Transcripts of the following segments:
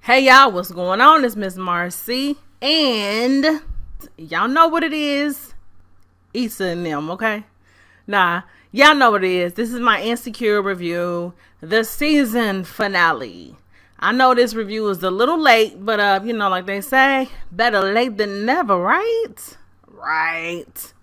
Hey y'all, what's going on? It's Miss Marcy, and y'all know what it is. Issa and them, okay? Nah, y'all know what it is. This is my Insecure review, the season finale. I know this review is a little late, but like they say, better late than never, right? Right.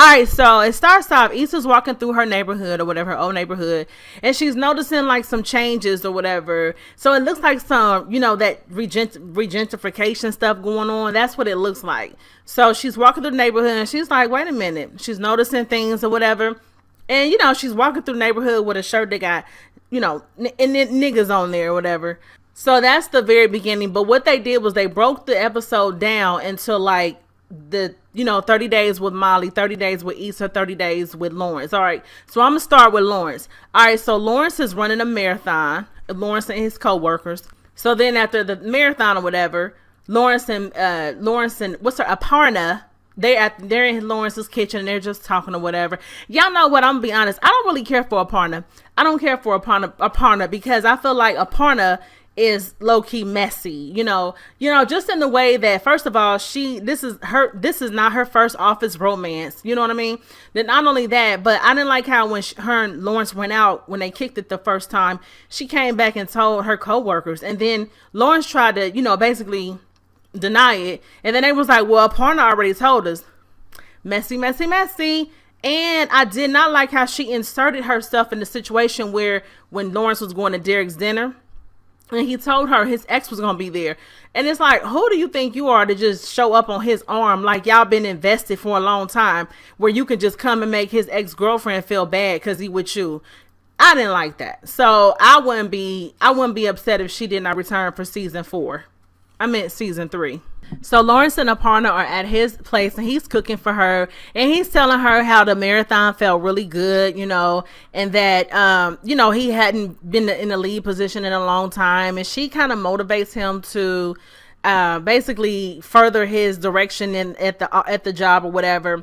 All right, so it starts off. Issa's walking through her neighborhood or whatever, her old neighborhood, and she's noticing like some changes or whatever. So it looks like some, that regentification stuff going on. That's what it looks like. So she's walking through the neighborhood and she's like, wait a minute. She's noticing things or whatever. And, she's walking through the neighborhood with a shirt that got, niggas on there or whatever. So that's the very beginning. But what they did was they broke the episode down into like, 30 days with Molly, 30 days with Issa, 30 days with Lawrence. All right, so I'm gonna start with Lawrence. All right, so Lawrence is running a marathon, Lawrence and his co-workers. So then after the marathon or whatever, Lawrence and Aparna, they're in Lawrence's kitchen and they're just talking or whatever. Y'all know what, I'm gonna be honest, I don't really care for Aparna. I don't care for Aparna because I feel like Aparna is low-key messy, just in the way that, first of all, this is not her first office romance, you know what I mean? Then not only that, but I didn't like how when her and Lawrence went out, when they kicked it the first time, she came back and told her co-workers, and then Lawrence tried to, basically deny it, and then they was like, well, Aparna already told us. Messy, messy, messy. And I did not like how she inserted herself in the situation where when Lawrence was going to Derek's dinner, and he told her his ex was going to be there. And it's like, who do you think you are to just show up on his arm like y'all been invested for a long time, where you can just come and make his ex-girlfriend feel bad because he with you? I didn't like that. So I wouldn't be upset if she did not return for season 4. I meant season 3. So Lawrence and Aparna are at his place and he's cooking for her and he's telling her how the marathon felt really good, and that, he hadn't been in the lead position in a long time. And she kind of motivates him to basically further his direction at the job or whatever.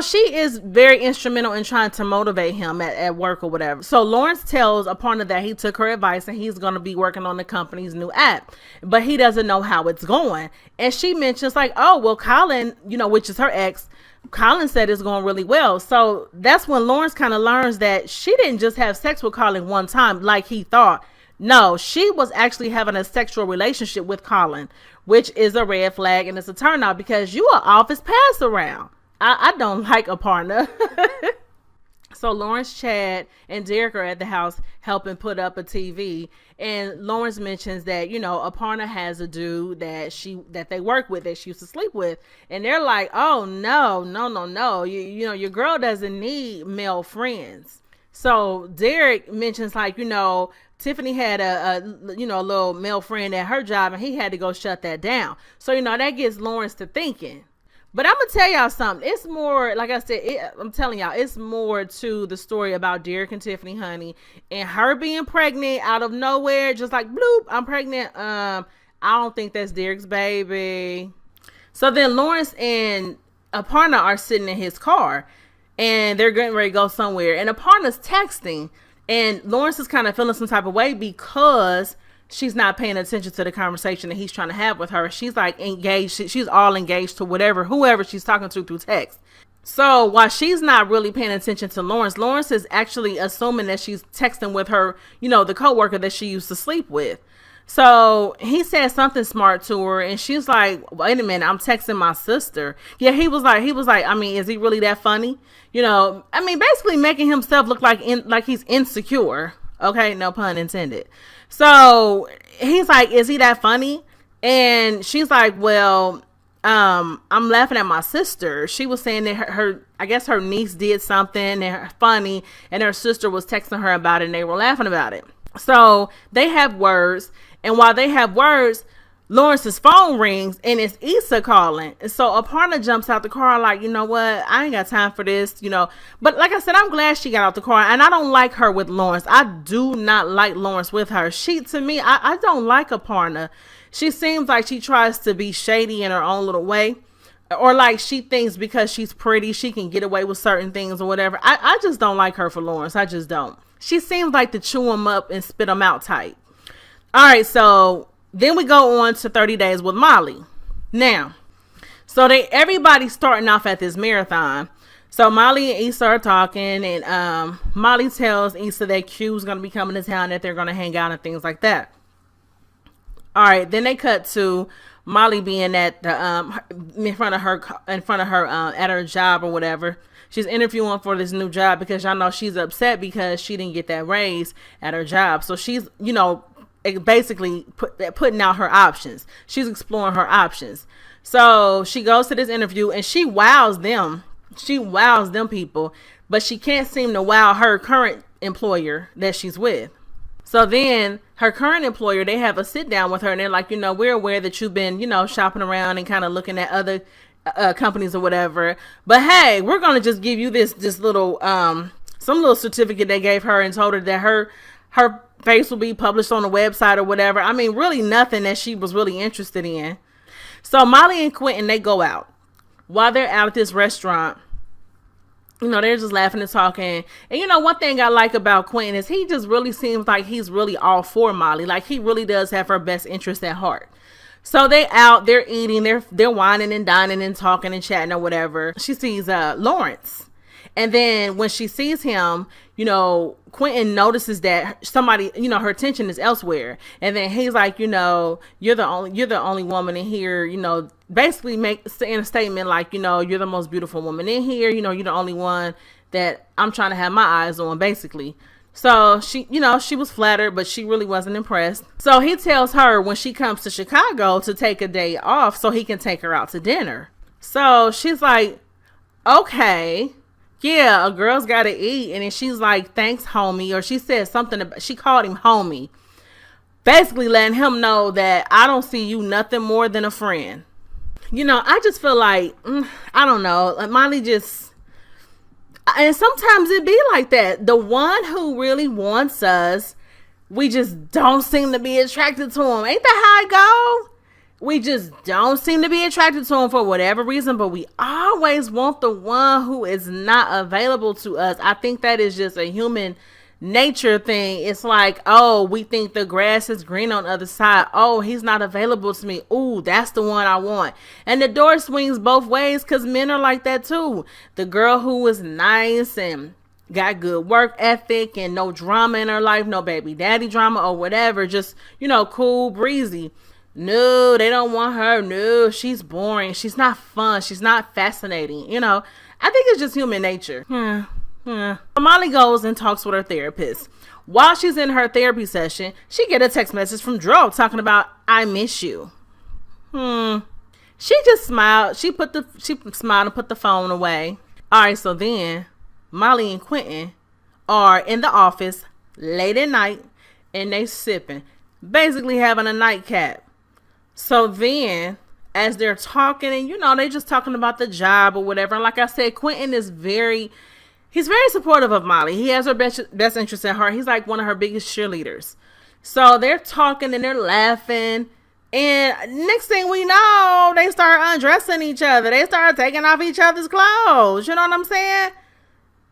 She is very instrumental in trying to motivate him at work or whatever. So Lawrence tells Aparna that he took her advice and he's going to be working on the company's new app, but he doesn't know how it's going. And she mentions like, oh, well, Colin, which is her ex, Colin said it's going really well. So that's when Lawrence kind of learns that she didn't just have sex with Colin one time like he thought. No, she was actually having a sexual relationship with Colin, which is a red flag and it's a turnout because you are office pass around. I don't like Aparna. So Lawrence, Chad, and Derek are at the house helping put up a TV. And Lawrence mentions that, Aparna has a dude that they work with, that she used to sleep with. And they're like, oh, no. Your girl doesn't need male friends. So Derek mentions like, Tiffany had a little male friend at her job and he had to go shut that down. So, that gets Lawrence to thinking. But I'm going to tell y'all something. It's more, like I said, I'm telling y'all, it's more to the story about Derek and Tiffany, honey, and her being pregnant out of nowhere, just like, bloop, I'm pregnant. I don't think that's Derek's baby. So then Lawrence and Aparna are sitting in his car and they're getting ready to go somewhere. And Aparna's texting. And Lawrence is kind of feeling some type of way because she's not paying attention to the conversation that he's trying to have with her. She's like engaged. She's all engaged to whoever she's talking to through text. So while she's not really paying attention to Lawrence is actually assuming that she's texting with her, the coworker that she used to sleep with. So he said something smart to her and she's like, wait a minute, I'm texting my sister. Yeah, he was like, I mean, is he really that funny? Basically making himself look like he's insecure. Okay, no pun intended. So he's like, is he that funny? And she's like, well, I'm laughing at my sister. She was saying that I guess her niece did something and funny and her sister was texting her about it and they were laughing about it. So they have words. And while they have words, Lawrence's phone rings and it's Issa calling. And so Aparna jumps out the car like, you know what? I ain't got time for this, But like I said, I'm glad she got out the car. And I don't like her with Lawrence. I do not like Lawrence with her. To me, I don't like Aparna. She seems like she tries to be shady in her own little way. Or like she thinks because she's pretty, she can get away with certain things or whatever. I just don't like her for Lawrence. I just don't. She seems like to chew him up and spit him out type. All right, so Then we go on to 30 Days with Molly. Now, so everybody's starting off at this marathon. So Molly and Issa are talking, and Molly tells Issa that Q's going to be coming to town, that they're going to hang out and things like that. All right, then they cut to Molly being at the in front of her at her job or whatever. She's interviewing for this new job because y'all know she's upset because she didn't get that raise at her job. So she's, basically putting out her options. She's exploring her options. So she goes to this interview and she wows them. She wows them people, but she can't seem to wow her current employer that she's with. So then her current employer, they have a sit down with her and they're like, we're aware that you've been, shopping around and kind of looking at other companies or whatever. But hey, we're going to just give you this little, some little certificate they gave her and told her that her face will be published on the website or whatever. I mean, really nothing that she was really interested in. So Molly and Quentin, they go out. While they're out at this restaurant, they're just laughing and talking. And one thing I like about Quentin is he just really seems like he's really all for Molly. Like he really does have her best interest at heart. So they out, they're eating, they're whining and dining and talking and chatting or whatever. She sees Lawrence. And then when she sees him, Quentin notices that somebody, her attention is elsewhere. And then he's like, you're the only woman in here, basically saying a statement like, you're the most beautiful woman in here. You're the only one that I'm trying to have my eyes on, basically. So she, she was flattered, but she really wasn't impressed. So he tells her when she comes to Chicago to take a day off so he can take her out to dinner. So she's like, okay. Yeah, a girl's got to eat. And then she's like, thanks, homie. Or she said something about, she called him homie. Basically letting him know that I don't see you nothing more than a friend. I just feel like, I don't know. Like Molly just, and sometimes it be like that. The one who really wants us, we just don't seem to be attracted to him. Ain't that how it go? We just don't seem to be attracted to him for whatever reason, but we always want the one who is not available to us. I think that is just a human nature thing. It's like, oh, we think the grass is green on the other side. Oh, he's not available to me. Ooh, that's the one I want. And the door swings both ways because men are like that too. The girl who is nice and got good work ethic and no drama in her life, no baby daddy drama or whatever, just, cool, breezy. No, they don't want her. No, she's boring. She's not fun. She's not fascinating. I think it's just human nature. Molly goes and talks with her therapist. While she's in her therapy session, she get a text message from Dro talking about, I miss you. She just smiled. She smiled and put the phone away. All right, so then Molly and Quentin are in the office late at night and they sipping, basically having a nightcap. So then, as they're talking, and they just talking about the job or whatever. And like I said, Quentin is he's very supportive of Molly. He has her best interest at heart. He's like one of her biggest cheerleaders. So they're talking and they're laughing. And next thing we know, they start undressing each other. They start taking off each other's clothes. You know what I'm saying?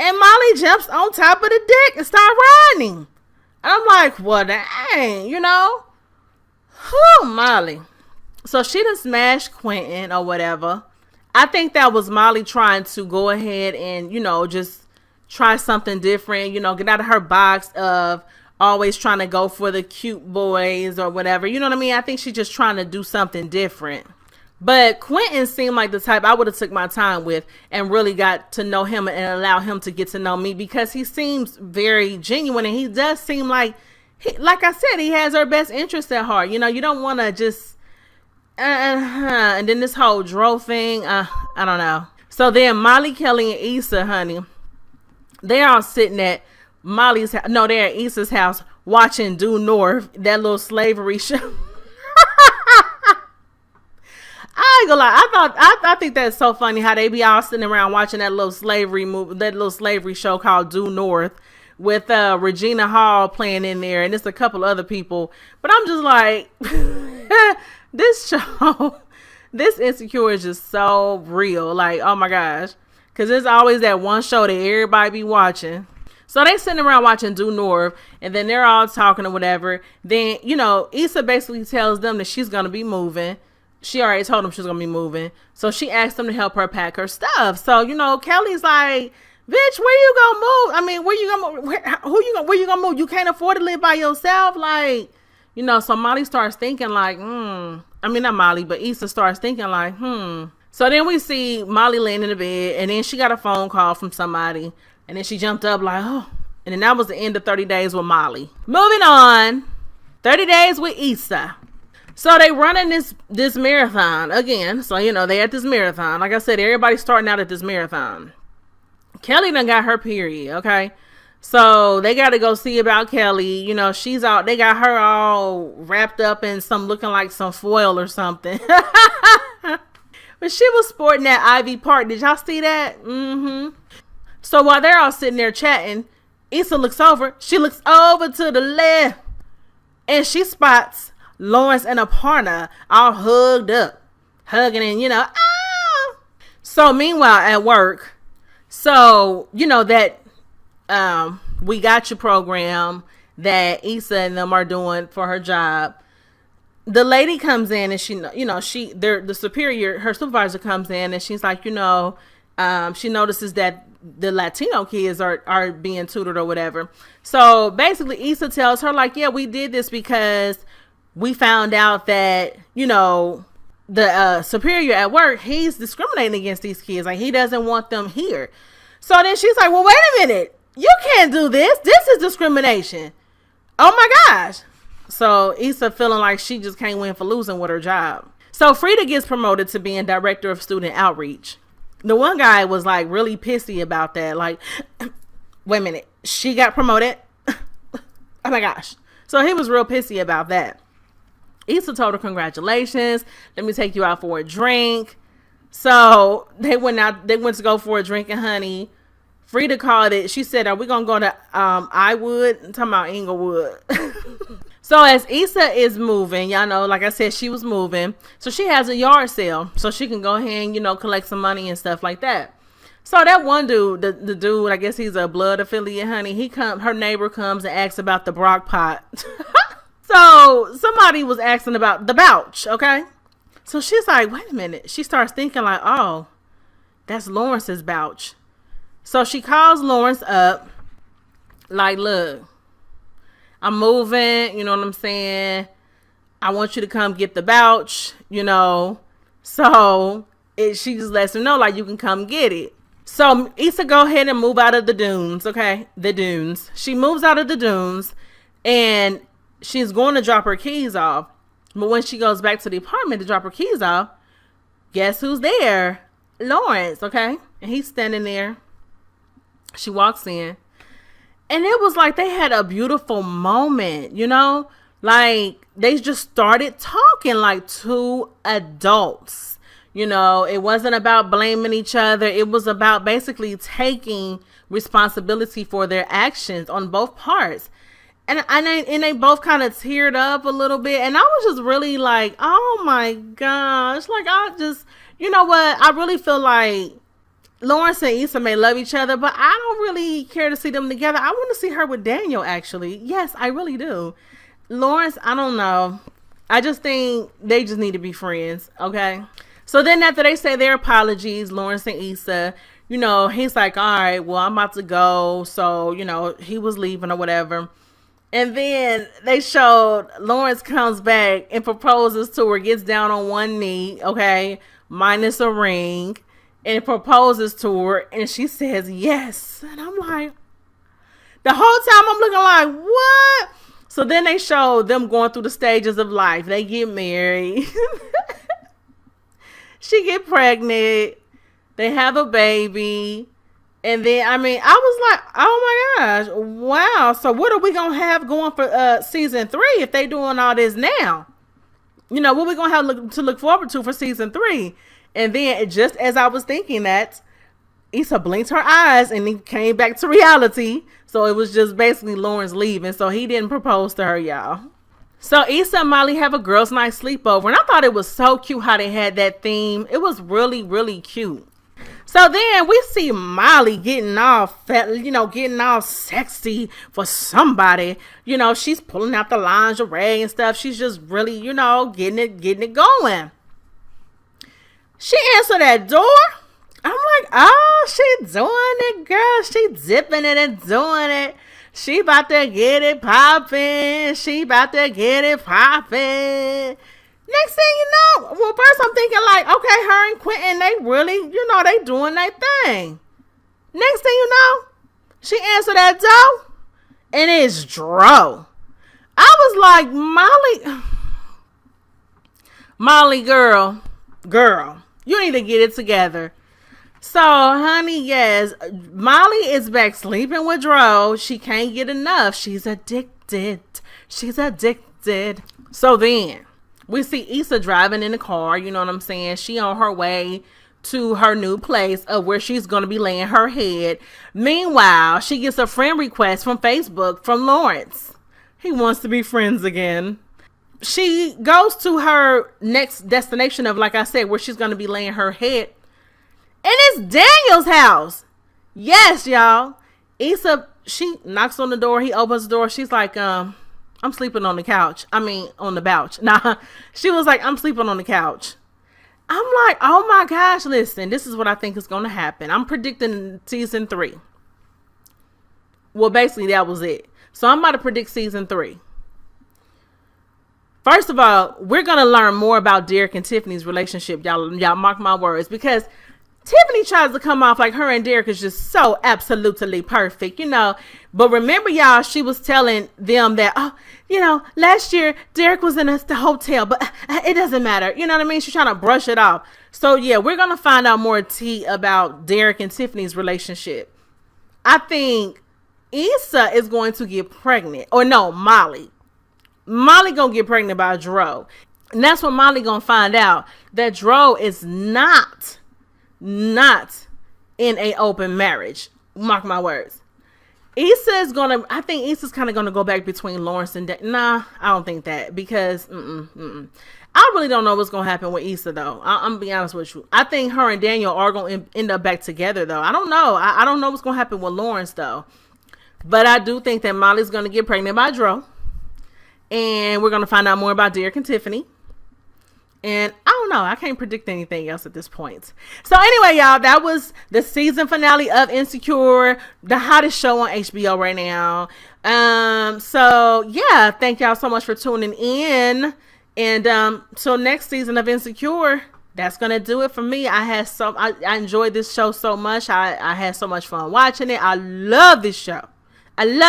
And Molly jumps on top of the dick and start riding. And I'm like, well, dang, Whew, Molly. So she done smashed Quentin or whatever. I think that was Molly trying to go ahead and, just try something different, get out of her box of always trying to go for the cute boys or whatever. You know what I mean? I think she's just trying to do something different. But Quentin seemed like the type I would have took my time with and really got to know him and allow him to get to know me because he seems very genuine and he does seem like, like I said, he has her best interest at heart. You don't want to just, and then this whole Dro thing, I don't know. So then Molly, Kelly, and Issa, honey, they're all sitting at they're at Issa's house watching Due North, that little slavery show. I ain't gonna lie, I think that's so funny how they be all sitting around watching that little slavery movie, that little slavery show called Due North with Regina Hall playing in there, and it's a couple other people. But I'm just like, this show, this Insecure is just so real. Like, oh my gosh. Because there's always that one show that everybody be watching. So they sitting around watching Due North, and then they're all talking or whatever. Then, you know, Issa basically tells them that she's going to be moving. She already told them she's going to be moving. So she asked them to help her pack her stuff. So, you know, Kelly's like, bitch, where you going to move? I mean, where you going to move? Where you going to move? You can't afford to live by yourself? Like, you know, so Molly starts thinking like, I mean, not Molly, but Issa starts thinking like, So then we see Molly laying in the bed, and then she got a phone call from somebody, and then she jumped up like, oh. And then that was the end of 30 Days with Molly. Moving on, 30 Days with Issa. So they running this marathon again. So, you know, they at this marathon. Like I said, everybody's starting out at this marathon. Kelly done got her period, okay? So they got to go see about Kelly. You know, she's out. They got her all wrapped up in some looking like some foil or something. But she was sporting that Ivy Park. Did y'all see that? So while they're all sitting there chatting, Issa looks over. She looks over to the left, and she spots Lawrence and Aparna all hugged up, hugging, and you know, ah. So meanwhile at work, so you know that We Got You program that Issa and them are doing for her job. The lady comes in and the superior, her supervisor comes in and she's like, you know, she notices that the Latino kids are being tutored or whatever. So basically Issa tells her like, yeah, we did this because we found out that, you know, the superior at work, he's discriminating against these kids. Like he doesn't want them here. So then she's like, well, wait a minute. You can't do this. This is discrimination. Oh my gosh. So Issa feeling like she just can't win for losing with her job. So Frida gets promoted to being director of student outreach. The one guy was like really pissy about that. Like, wait a minute, she got promoted? Oh my gosh. So he was real pissy about that. Issa told her, congratulations. Let me take you out for a drink. So they went to go for a drink, and honey, Frida called it. She said, are we going to go to Iwood? I'm talking about Inglewood. So as Issa is moving, y'all know, like I said, she was moving. So she has a yard sale so she can go ahead and, you know, collect some money and stuff like that. So that one dude, the dude, I guess he's a blood affiliate, honey. Her neighbor comes and asks about the Brock pot. So somebody was asking about the Bouch, okay? So she's like, wait a minute. She starts thinking like, oh, that's Lawrence's Bouch. So she calls Lawrence up like, look, I'm moving, you know what I'm saying? I want you to come get the Bouch, you know? So she just lets him know like, you can come get it. So Issa go ahead and move out of the dunes, okay? The dunes. She moves out of the dunes and she's going to drop her keys off. But when she goes back to the apartment to drop her keys off, guess who's there? Lawrence, okay? And he's standing there. She walks in. And it was like they had a beautiful moment, you know? Like they just started talking like two adults. You know, it wasn't about blaming each other. It was about basically taking responsibility for their actions on both parts. And they both kind of teared up a little bit. And I was just really like, oh my gosh. Like you know what? I really feel like Lawrence and Issa may love each other, but I don't really care to see them together. I want to see her with Daniel, actually. Yes, I really do. Lawrence, I don't know. I just think they just need to be friends, okay? So then after they say their apologies, Lawrence and Issa, you know, he's like, all right, well, I'm about to go. So, you know, he was leaving or whatever. And then they showed Lawrence comes back and proposes to her, gets down on one knee, okay, minus a ring, and proposes to her, and she says yes. And I'm like, the whole time I'm looking like, what? So then they show them going through the stages of life. They get married. She get pregnant. They have a baby. And then, I mean, I was like, oh my gosh, wow. So what are we going to have going for season 3 if they doing all this now? You know, what we going to have to look forward to for season 3? And then just as I was thinking that, Issa blinked her eyes and he came back to reality. So it was just basically Lawrence leaving. So he didn't propose to her, y'all. So Issa and Molly have a girls' night sleepover. And I thought it was so cute how they had that theme. It was really, really cute. So then we see Molly getting all fat, getting all sexy for somebody. She's pulling out the lingerie and stuff. She's just really, getting it going. She answered that door. I'm like, oh, she doing it, girl. She dipping it and doing it. She about to get it popping. She about to get it popping. Next thing you know, well, first I'm thinking like, okay, her and Quentin, they really, they doing their thing. Next thing you know, she answered that door, and it's Dro. I was like, Molly, girl, you need to get it together. So, honey, yes, Molly is back sleeping with Dro. She can't get enough. She's addicted. So then, we see Issa driving in the car, you know what I'm saying? She on her way to her new place of where she's going to be laying her head. Meanwhile, she gets a friend request from Facebook from Lawrence. He wants to be friends again. She goes to her next destination of, like I said, where she's going to be laying her head. And it's Daniel's house. Yes, y'all. Issa, she knocks on the door. He opens the door. She's like, I'm sleeping on the couch. I mean, on the couch. Nah, she was like, I'm sleeping on the couch. I'm like, oh my gosh, listen, this is what I think is going to happen. I'm predicting season 3. Well, basically, that was it. So I'm about to predict season 3. First of all, we're going to learn more about Derek and Tiffany's relationship. Y'all mark my words, because Tiffany tries to come off like her and Derek is just so absolutely perfect, But remember, y'all, she was telling them that, last year Derek was in the hotel, but it doesn't matter. You know what I mean? She's trying to brush it off. So, yeah, we're going to find out more tea about Derek and Tiffany's relationship. I think Issa is going to get pregnant. Or no, Molly. Molly going to get pregnant by Dro. And that's what Molly going to find out, that Dro is not in a open marriage. Mark my words. I think Issa's kind of gonna go back between Lawrence and nah, I don't think that, because I really don't know what's gonna happen with Issa though. I'm gonna be honest with you. I think her and Daniel are gonna end up back together though. I don't know. I don't know what's gonna happen with Lawrence though. But I do think that Molly's gonna get pregnant by Dro, and we're gonna find out more about Derek and Tiffany. And I don't know. I can't predict anything else at this point. So anyway, y'all, that was the season finale of Insecure, the hottest show on HBO right now. So yeah, thank y'all so much for tuning in. And so next season of Insecure, that's gonna do it for me. I enjoyed this show so much. I had so much fun watching it. I love this show. And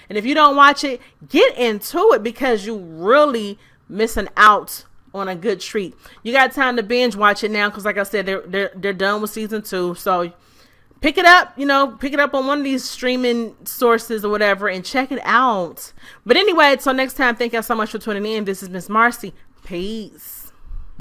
if you don't watch it, get into it, because you really missing out on a good treat. You got time to binge watch it now, because like I said, they're done with season 2. So pick it up, on one of these streaming sources or whatever, and check it out. But anyway, so next time, thank y'all so much for tuning in. This is Miss Marcy. Peace.